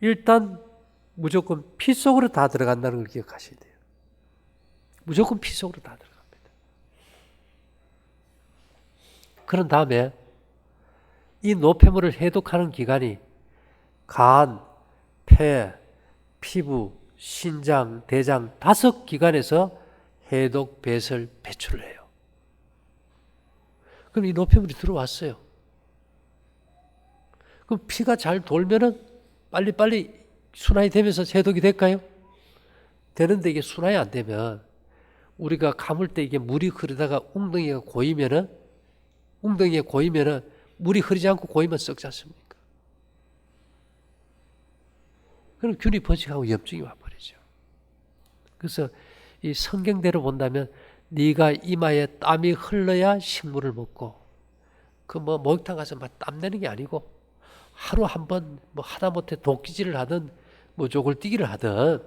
일단 무조건 피 속으로 다 들어간다는 걸 기억하셔야 돼요. 무조건 피 속으로 다 들어갑니다. 그런 다음에 이 노폐물을 해독하는 기관이 간, 폐, 피부, 신장, 대장 5기관에서 해독, 배설, 배출을 해요. 그럼 이 노폐물이 들어왔어요. 그럼 피가 잘 돌면은 빨리빨리 순환이 되면서 해독이 될까요? 되는데 이게 순환이 안 되면 우리가 감을 때 이게 물이 흐르다가 웅덩이에 고이면은 물이 흐르지 않고 고이면 썩지 않습니까? 그럼 균이 번식하고 염증이 와버리죠. 그래서 이 성경대로 본다면 네가 이마에 땀이 흘러야 식물을 먹고 그 목욕탕 가서 막 땀 내는 게 아니고 하루 한 번 하다못해 도끼질을 하든 조글뛰기를 하든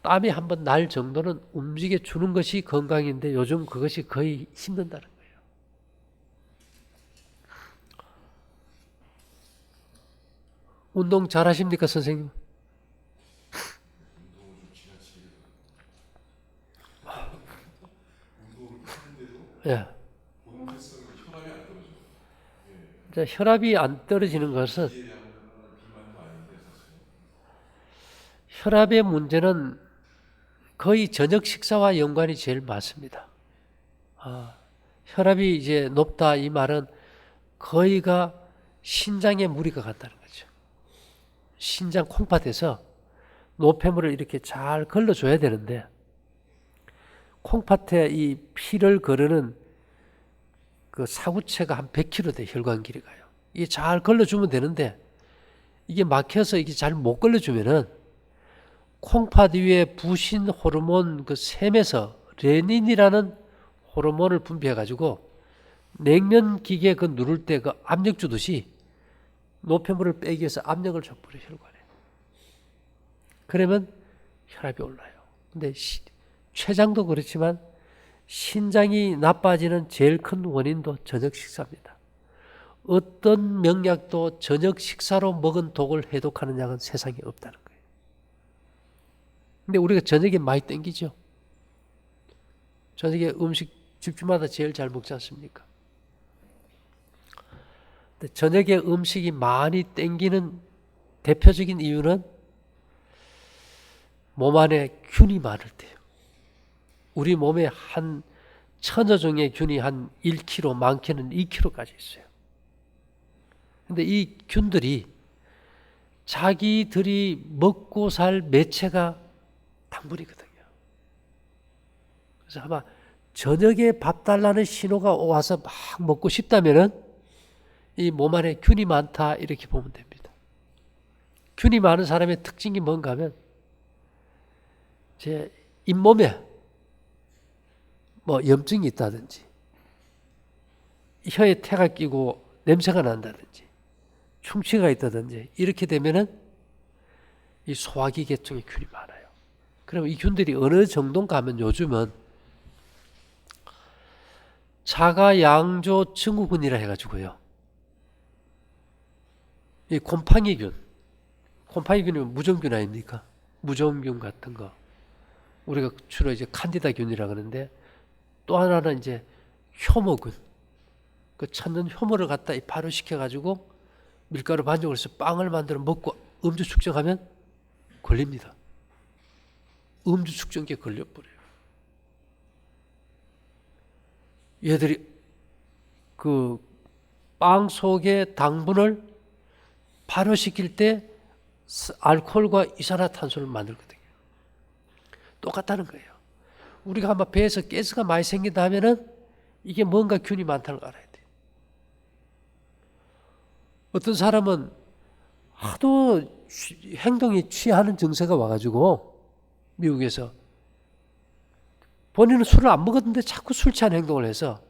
땀이 한 번 날 정도는 움직여 주는 것이 건강인데 요즘 그것이 거의 힘든다는 거예요. 운동 잘 하십니까, 선생님? 예. 혈압이 안 떨어지는 것은 혈압의 문제는 거의 저녁 식사와 연관이 제일 많습니다. 혈압이 이제 높다 이 말은 거의가 신장에 무리가 간다는 거죠. 신장 콩팥에서 노폐물을 이렇게 잘 걸러줘야 되는데 콩팥에 이 피를 거르는 그 사구체가 한 100km 돼 혈관 길이가요. 이게 잘 걸러주면 되는데 이게 막혀서 이게 잘 못 걸러주면은 콩팥 위에 부신 호르몬 그 샘에서 레닌이라는 호르몬을 분비해 가지고 냉면 기계 그 누를 때 그 압력 주듯이 노폐물을 빼기 위해서 압력을 줘버려 혈관에. 그러면 혈압이 올라요. 근데 췌장도 그렇지만 신장이 나빠지는 제일 큰 원인도 저녁 식사입니다. 어떤 명약도 저녁 식사로 먹은 독을 해독하는 약은 세상에 없다는 거예요. 근데 우리가 저녁에 많이 땡기죠. 저녁에 음식 집집마다 제일 잘 먹지 않습니까? 근데 저녁에 음식이 많이 땡기는 대표적인 이유는 몸 안에 균이 많을 때예요. 우리 몸에 한 1000여 종의 균이 한 1kg, 많게는 2kg까지 있어요. 근데 이 균들이 자기들이 먹고 살 매체가 당분이거든요. 그래서 아마 저녁에 밥 달라는 신호가 와서 막 먹고 싶다면은 이 몸 안에 균이 많다 이렇게 보면 됩니다. 균이 많은 사람의 특징이 뭔가 하면 제 잇몸에 뭐 염증이 있다든지 혀에 태가 끼고 냄새가 난다든지 충치가 있다든지 이렇게 되면은 이 소화기 계통에 균이 많아요. 그럼 이 균들이 어느 정도인가 하면 요즘은 자가양조 증후군이라 해가지고요. 이 곰팡이균이 무정균 아닙니까? 무정균 같은 거. 우리가 주로 이제 칸디다균이라 그러는데 또 하나는 이제 효모균. 그 찾는 효모를 갖다 발효시켜가지고 밀가루 반죽을 해서 빵을 만들어 먹고 음주 측정하면 걸립니다. 음주 측정기에 걸려버려요. 얘들이 그 빵 속에 당분을 발효시킬 때 알코올과 이산화탄소를 만들거든요. 똑같다는 거예요. 우리가 한번 배에서 가스가 많이 생긴다 하면은 이게 뭔가 균이 많다는 걸 알아야 돼요. 어떤 사람은 하도 행동이 취하는 증세가 와가지고 미국에서 본인은 술을 안 먹었는데 자꾸 술 취한 행동을 해서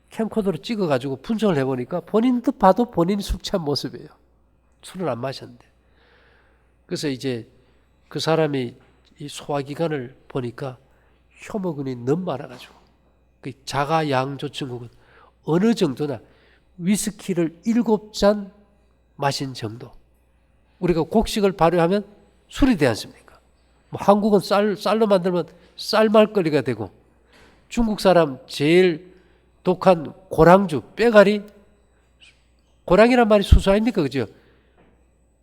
캠코더로 찍어가지고 분석을 해보니까 본인도 봐도 본인이 술 취한 모습이에요. 술을 안 마셨는데. 그래서 이제 그 사람이 이 소화기관을 보니까 효모균이 너무 많아가지고 그 자가양조증후군 어느 정도나 위스키를 7잔 마신 정도. 우리가 곡식을 발효하면 술이 되지 않습니까? 뭐 한국은 쌀로 만들면 쌀말거리가 되고 중국 사람 제일 독한 고랑주, 빼가리, 고랑이란 말이 수수 아닙니까? 그죠?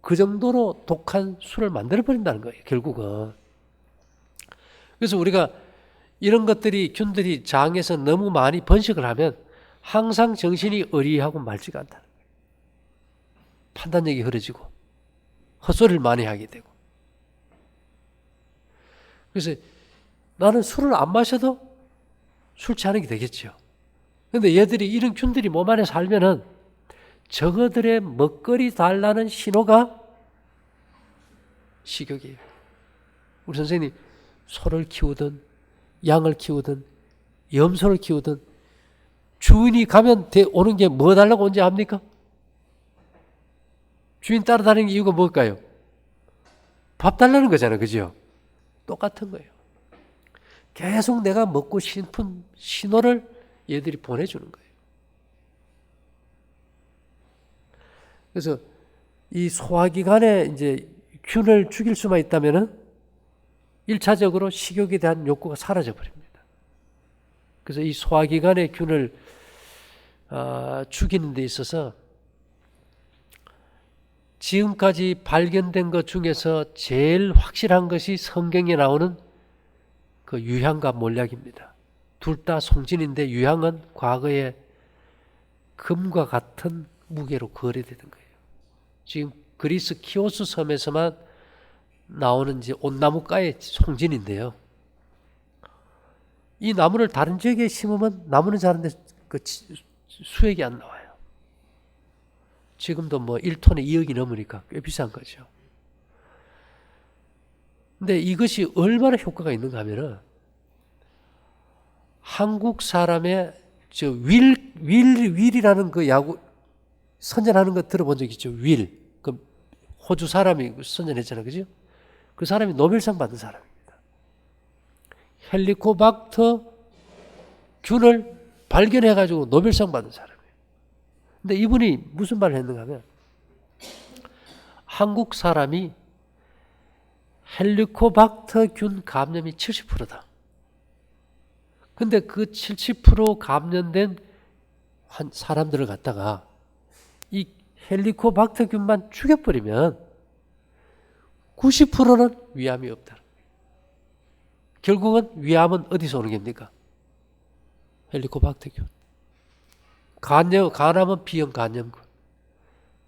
그 정도로 독한 술을 만들어버린다는 거예요, 결국은. 그래서 우리가 이런 것들이, 균들이 장에서 너무 많이 번식을 하면 항상 정신이 어리하고 맑지가 않다는 거예요. 판단력이 흐려지고, 헛소리를 많이 하게 되고. 그래서 나는 술을 안 마셔도 술 취하는 게 되겠죠. 근데 얘들이 이런 균들이 몸 안에 살면은 저거들의 먹거리 달라는 신호가 식욕이에요. 우리 선생님 소를 키우든 양을 키우든 염소를 키우든 주인이 가면 오는 게 뭐 달라고 온지 압니까? 주인 따라다니는 이유가 뭘까요? 밥 달라는 거잖아요. 그죠? 똑같은 거예요. 계속 내가 먹고 싶은 신호를 얘들이 보내주는 거예요. 그래서 이 소화기관에 이제 균을 죽일 수만 있다면은 1차적으로 식욕에 대한 욕구가 사라져 버립니다. 그래서 이 소화기관의 균을 죽이는 데 있어서 지금까지 발견된 것 중에서 제일 확실한 것이 성경에 나오는 그 유향과 몰약입니다. 둘 다 송진인데 유향은 과거에 금과 같은 무게로 거래되던 거예요. 지금 그리스 키오스 섬에서만 나오는 이제 온나무가의 송진인데요. 이 나무를 다른 지역에 심으면 나무는 자는데 그 수액이 안 나와요. 지금도 뭐 1톤에 2억이 넘으니까 꽤 비싼 거죠. 근데 이것이 얼마나 효과가 있는가 하면은 한국 사람의 윌이라는 그 야구 선전하는 거 들어본 적 있죠? 윌. 그 호주 사람이 선전했잖아요. 그죠? 그 사람이 노벨상 받은 사람입니다. 헬리코박터 균을 발견해가지고 노벨상 받은 사람이에요. 근데 이분이 무슨 말을 했는가 하면 한국 사람이 헬리코박터 균 감염이 70%다. 근데 그 70% 감염된 사람들을 갖다가 이 헬리코박터 균만 죽여버리면 90%는 위암이 없다. 결국은 위암은 어디서 오는 겁니까? 헬리코박터 균. 간암은 B형 간염군.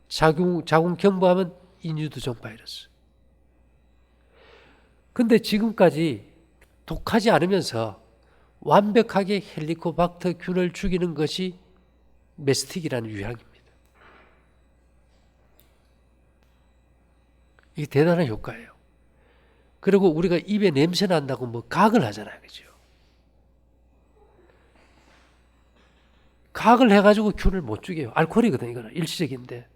자궁경부암은 인유두종 바이러스. 근데 지금까지 독하지 않으면서 완벽하게 헬리코박터 균을 죽이는 것이 메스틱이라는 유약입니다. 이게 대단한 효과예요. 그리고 우리가 입에 냄새 난다고 뭐 각을 하잖아요. 그죠? 각을 해가지고 균을 못 죽여요. 알코올이거든요. 이거는 일시적인데.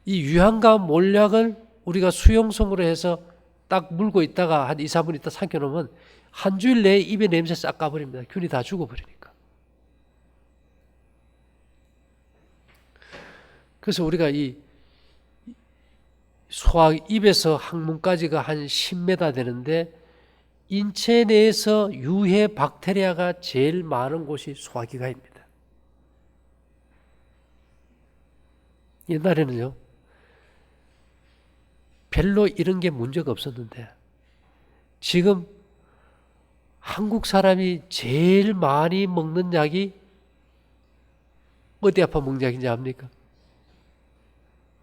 이 유향과 몰약을 우리가 수용성으로 해서 딱 물고 있다가 한 2, 3분 있다 삼켜놓으면 한 주일 내에 입에 냄새 싹 가버립니다. 균이 다 죽어버리니까. 그래서 우리가 이 입에서 항문까지가 한 10m 되는데 인체 내에서 유해 박테리아가 제일 많은 곳이 소화기관입니다. 옛날에는요, 별로 이런 게 문제가 없었는데 지금 한국 사람이 제일 많이 먹는 약이 어디 아파 먹는 약인지 압니까?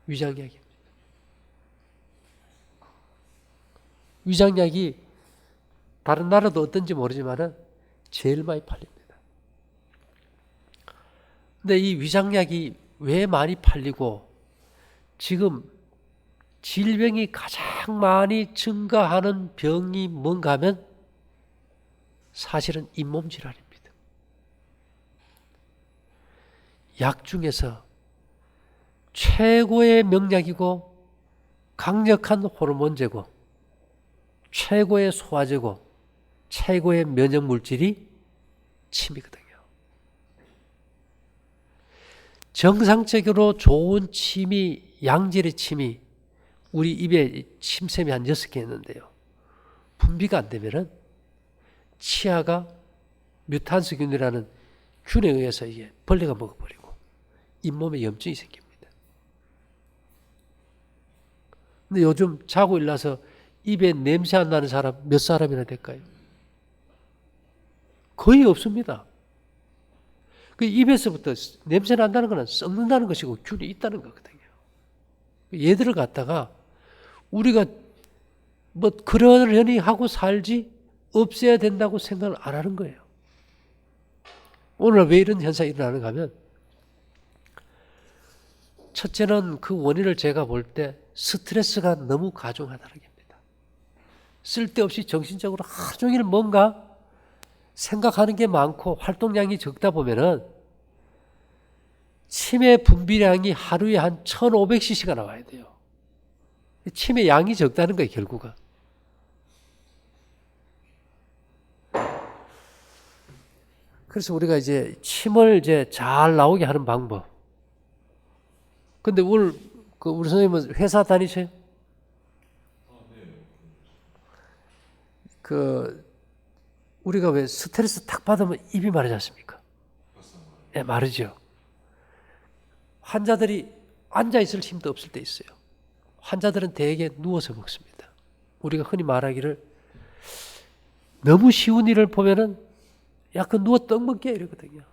위장약입니다. 위장약이 다른 나라도 어떤지 모르지만 제일 많이 팔립니다. 근데 이 위장약이 왜 많이 팔리고 지금 질병이 가장 많이 증가하는 병이 뭔가 하면 사실은 잇몸 질환입니다. 약 중에서 최고의 명약이고 강력한 호르몬제고 최고의 소화제고 최고의 면역 물질이 침이거든요. 정상적으로 좋은 침이, 양질의 침이 우리 입에 침샘이 한 6개 있는데요. 분비가 안 되면은 치아가 뮤탄스균이라는 균에 의해서 이게 벌레가 먹어버리고 잇몸에 염증이 생깁니다. 근데 요즘 자고 일어나서 입에 냄새 안 나는 사람 몇 사람이나 될까요? 거의 없습니다. 그 입에서부터 냄새 난다는 것은 썩는다는 것이고 균이 있다는 거거든요. 얘들을 갖다가 우리가 뭐 그러려니 하고 살지 없애야 된다고 생각을 안 하는 거예요. 오늘 왜 이런 현상이 일어나는가 하면 첫째는 그 원인을 제가 볼 때 스트레스가 너무 가중하다는 겁니다. 쓸데없이 정신적으로 하루 종일 뭔가 생각하는 게 많고 활동량이 적다 보면은 치매 분비량이 하루에 한 1500cc가 나와야 돼요. 치매 양이 적다는 거예요, 결국은. 그래서 우리가 이제 침을 이제 잘 나오게 하는 방법. 근데 오늘 우리 선생님은 회사 다니세요? 우리가 왜 스트레스 탁 받으면 입이 마르지 않습니까? 네, 마르죠. 환자들이 앉아 있을 힘도 없을 때 있어요. 환자들은 대개 누워서 먹습니다. 우리가 흔히 말하기를 너무 쉬운 일을 보면은 약간 누워 떡 먹게 이러거든요.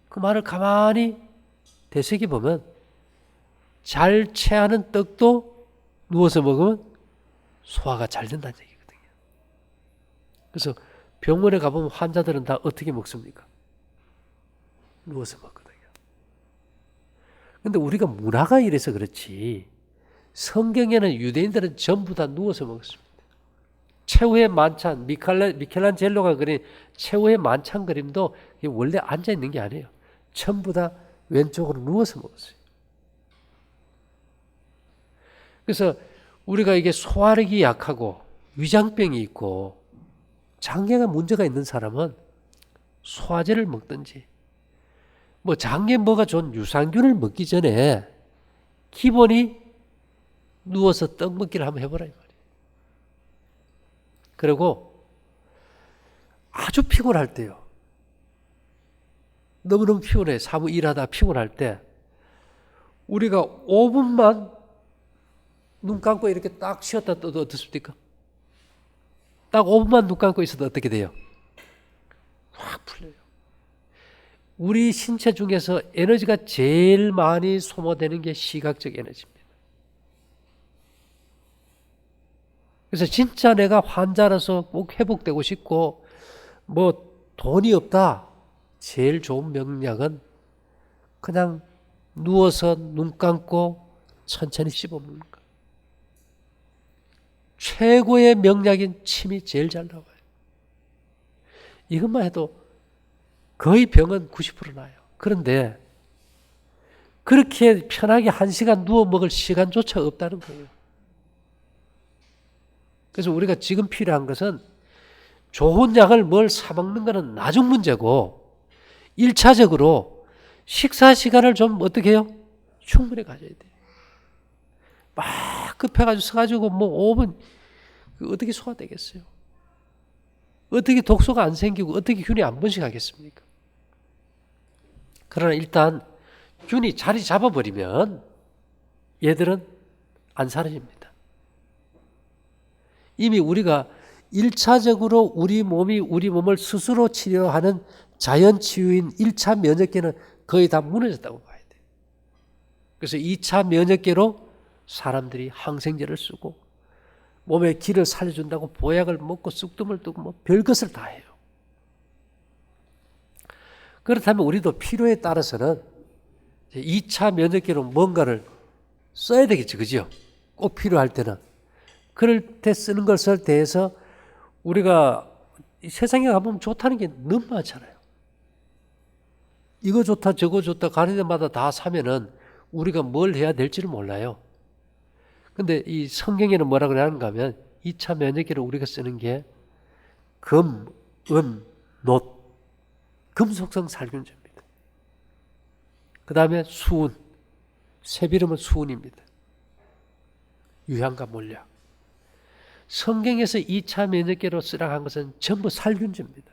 그 말을 가만히 되새겨 보면 잘 체하는 떡도 누워서 먹으면 소화가 잘 된다는 얘기거든요. 그래서 병원에 가보면 환자들은 다 어떻게 먹습니까? 누워서 먹거든요. 근데 우리가 문화가 이래서 그렇지 성경에는 유대인들은 전부 다 누워서 먹었습니다. 최후의 만찬, 미켈란젤로가 그린 최후의 만찬 그림도 원래 앉아 있는 게 아니에요. 전부 다 왼쪽으로 누워서 먹었어요. 그래서 우리가 이게 소화력이 약하고 위장병이 있고 장기가 문제가 있는 사람은 소화제를 먹든지 뭐 장기에 뭐가 좋은 유산균을 먹기 전에 기본이 누워서 떡 먹기를 한번 해보라 이 말이에요. 그리고 아주 피곤할 때요. 너무너무 피곤해. 사무 일하다 피곤할 때 우리가 5분만 눈 감고 이렇게 딱 쉬었다 떠도 어떻습니까? 딱 5분만 눈 감고 있어도 어떻게 돼요? 확 풀려요. 우리 신체 중에서 에너지가 제일 많이 소모되는 게 시각적 에너지입니다. 그래서 진짜 내가 환자라서 꼭 회복되고 싶고 뭐 돈이 없다. 제일 좋은 명약은 그냥 누워서 눈 감고 천천히 씹어 먹는 거. 최고의 명약인 침이 제일 잘 나와요. 이것만 해도 거의 병은 90% 나요. 그런데 그렇게 편하게 1시간 누워 먹을 시간조차 없다는 거예요. 그래서 우리가 지금 필요한 것은 좋은 약을 뭘 사 먹는 것은 나중 문제고 1차적으로 식사 시간을 좀 어떻게 해요? 충분히 가져야 돼요. 막 급해가지고 서가지고 뭐 5분 어떻게 소화되겠어요? 어떻게 독소가 안 생기고 어떻게 균이 안 번식하겠습니까? 그러나 일단 균이 자리 잡아버리면 얘들은 안 사라집니다. 이미 우리가 1차적으로 우리 몸을 스스로 치료하는 자연치유인 1차 면역계는 거의 다 무너졌다고 봐야 돼요. 그래서 2차 면역계로 사람들이 항생제를 쓰고 몸의 기를 살려준다고 보약을 먹고 쑥뜸을 뜨고 뭐 별것을 다 해요. 그렇다면 우리도 필요에 따라서는 2차 면역계로 뭔가를 써야 되겠지, 그죠? 꼭 필요할 때는. 그럴 때 쓰는 것을 대해서 우리가 세상에 가보면 좋다는 게 너무 많잖아요. 이거 좋다 저거 좋다 가는 데마다 다 사면은 우리가 뭘 해야 될지를 몰라요. 근데 이 성경에는 뭐라고 하는가 하면 2차 면역기를 우리가 쓰는 게 금, 은, 놋, 금속성 살균제입니다. 그 다음에 수은, 새비름은 수은입니다. 유향과 몰약. 성경에서 2차 면역계로 쓰라고 한 것은 전부 살균제입니다.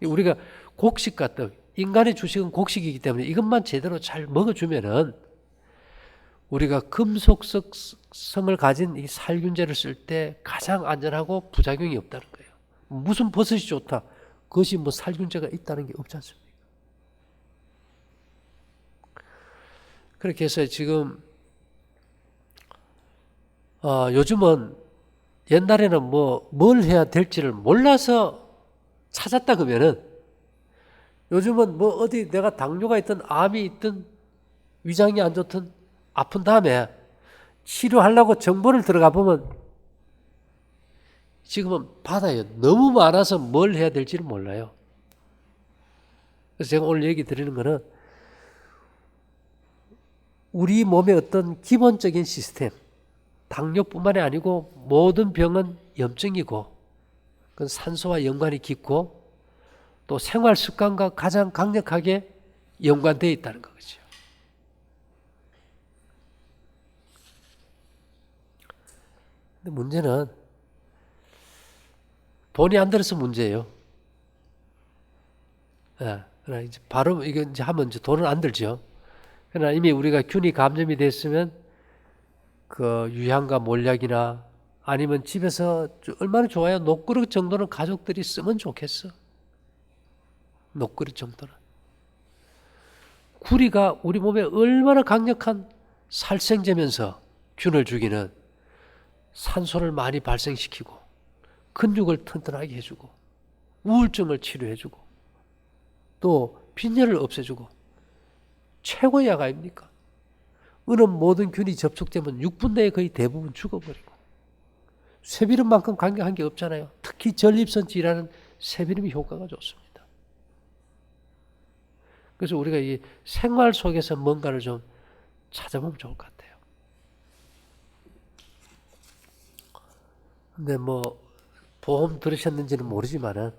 우리가 곡식과 떡, 인간의 주식은 곡식이기 때문에 이것만 제대로 잘 먹어주면은 우리가 금속성을 가진 이 살균제를 쓸 때 가장 안전하고 부작용이 없다는 거예요. 무슨 버섯이 좋다. 그것이 뭐 살균제가 있다는 게 없지 않습니까? 그렇게 해서 지금 요즘은 옛날에는 뭘 해야 될지를 몰라서 찾았다 그러면은 요즘은 어디 내가 당뇨가 있든 암이 있든 위장이 안 좋든 아픈 다음에 치료하려고 정보를 들어가 보면 지금은 받아요. 너무 많아서 뭘 해야 될지를 몰라요. 그래서 제가 오늘 얘기 드리는 거는 우리 몸의 어떤 기본적인 시스템, 당뇨뿐만이 아니고 모든 병은 염증이고 그건 산소와 연관이 깊고 또 생활 습관과 가장 강력하게 연관되어 있다는 거죠. 근데 문제는 돈이 안 들어서 문제예요. 그러나 이제 바로 이거 이제 하면 이제 돈은 안 들죠. 그러나 이미 우리가 균이 감염이 됐으면 그 유향과 몰약이나 아니면 집에서 얼마나 좋아요. 녹그릇 정도는 가족들이 쓰면 좋겠어. 녹그릇 정도는. 구리가 우리 몸에 얼마나 강력한 살생제면서 균을 죽이는 산소를 많이 발생시키고 근육을 튼튼하게 해주고 우울증을 치료해주고 또 빈혈을 없애주고 최고의 약 아닙니까? 어느 모든 균이 접촉되면 6분 내에 거의 대부분 죽어버리고 쇠비름만큼 강력한 게 없잖아요. 특히 전립선 질환은 쇠비름이 효과가 좋습니다. 그래서 우리가 이 생활 속에서 뭔가를 좀 찾아보면 좋을 것 같아요. 근데 뭐 보험 들으셨는지는 모르지만은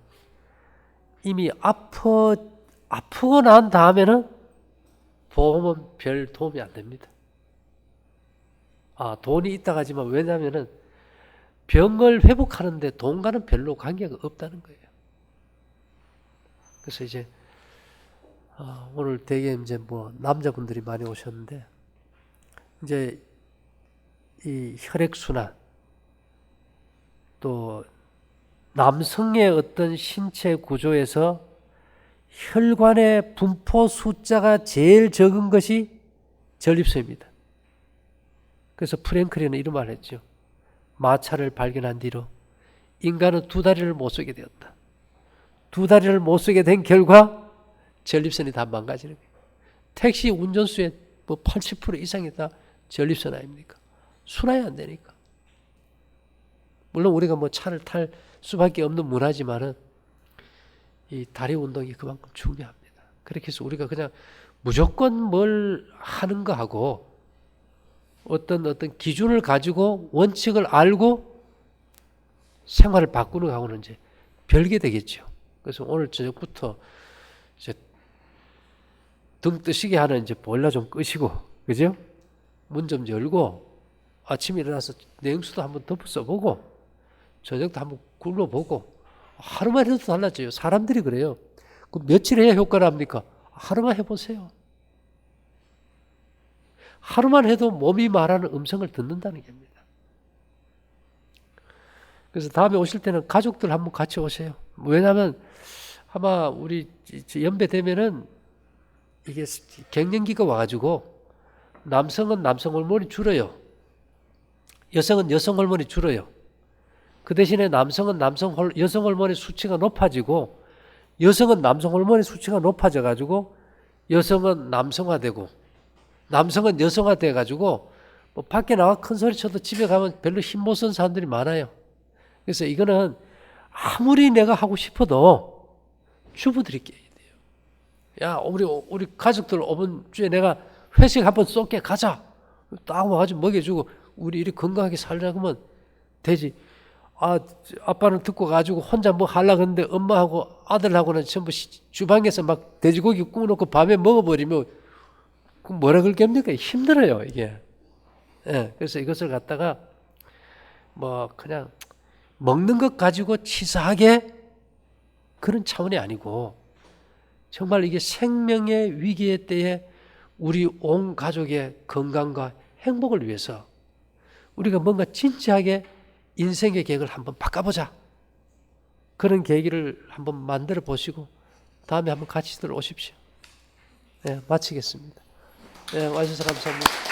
이미 아프고 난 다음에는 보험은 별 도움이 안 됩니다. 돈이 있다 하지만 왜냐하면은 병을 회복하는데 돈과는 별로 관계가 없다는 거예요. 그래서 이제 오늘 되게 이제 뭐 남자분들이 많이 오셨는데 이제 이 혈액순환 또 남성의 어떤 신체 구조에서 혈관의 분포 숫자가 제일 적은 것이 전립선입니다. 그래서 프랭클리는 이런 말을 했죠. 마차를 발견한 뒤로 인간은 두 다리를 못 쓰게 되었다. 두 다리를 못 쓰게 된 결과 전립선이 다 망가지는 거예요. 택시 운전수의 뭐 80% 이상이 다 전립선 아닙니까? 순환이 안 되니까. 물론 우리가 뭐 차를 탈 수밖에 없는 문화지만은 이 다리 운동이 그만큼 중요합니다. 그렇게 해서 우리가 그냥 무조건 뭘 하는 거 하고 어떤 기준을 가지고 원칙을 알고 생활을 바꾸는 거하고는 이제 별개 되겠죠. 그래서 오늘 저녁부터 이제 등 뜨시게 하는 이제 보일러 좀 끄시고, 그죠? 문 좀 열고 아침에 일어나서 냉수도 한번 덮어 써보고 저녁도 한번 굴러보고 하루만 해도 달라져요. 사람들이 그래요. 그 며칠 해야 효과를 합니까? 하루만 해보세요. 하루만 해도 몸이 말하는 음성을 듣는다는 겁니다. 그래서 다음에 오실 때는 가족들 한번 같이 오세요. 왜냐하면 아마 우리 연배 되면은 이게 갱년기가 와가지고 남성은 남성 호르몬이 줄어요. 여성은 여성 호르몬이 줄어요. 그 대신에 남성은 여성 호르몬의 수치가 높아지고 여성은 남성 호르몬의 수치가 높아져가지고 여성은 남성화되고 남성은 여성화돼가지고 뭐 밖에 나와 큰 소리 쳐도 집에 가면 별로 힘 못 쓰는 사람들이 많아요. 그래서 이거는 아무리 내가 하고 싶어도 주부들이 깨야 돼요. 야, 우리 가족들 오번 주에 내가 회식 한번 쏠게 가자. 딱 와가지고 먹여주고 우리 이리 건강하게 살자 그러면 되지. 아빠는 듣고 가지고 혼자 뭐 하려고 했는데 엄마하고 아들하고는 전부 주방에서 막 돼지고기 구워놓고 밤에 먹어버리면 그럼 뭐라 그럴겠습니까? 힘들어요, 이게. 예, 그래서 이것을 갖다가 뭐 그냥 먹는 것 가지고 치사하게 그런 차원이 아니고 정말 이게 생명의 위기의 때에 우리 온 가족의 건강과 행복을 위해서 우리가 뭔가 진지하게 인생의 계획을 한번 바꿔보자. 그런 계기를 한번 만들어 보시고 다음에 한번 같이 들어오십시오. 네, 마치겠습니다. 네, 와주셔서 감사합니다.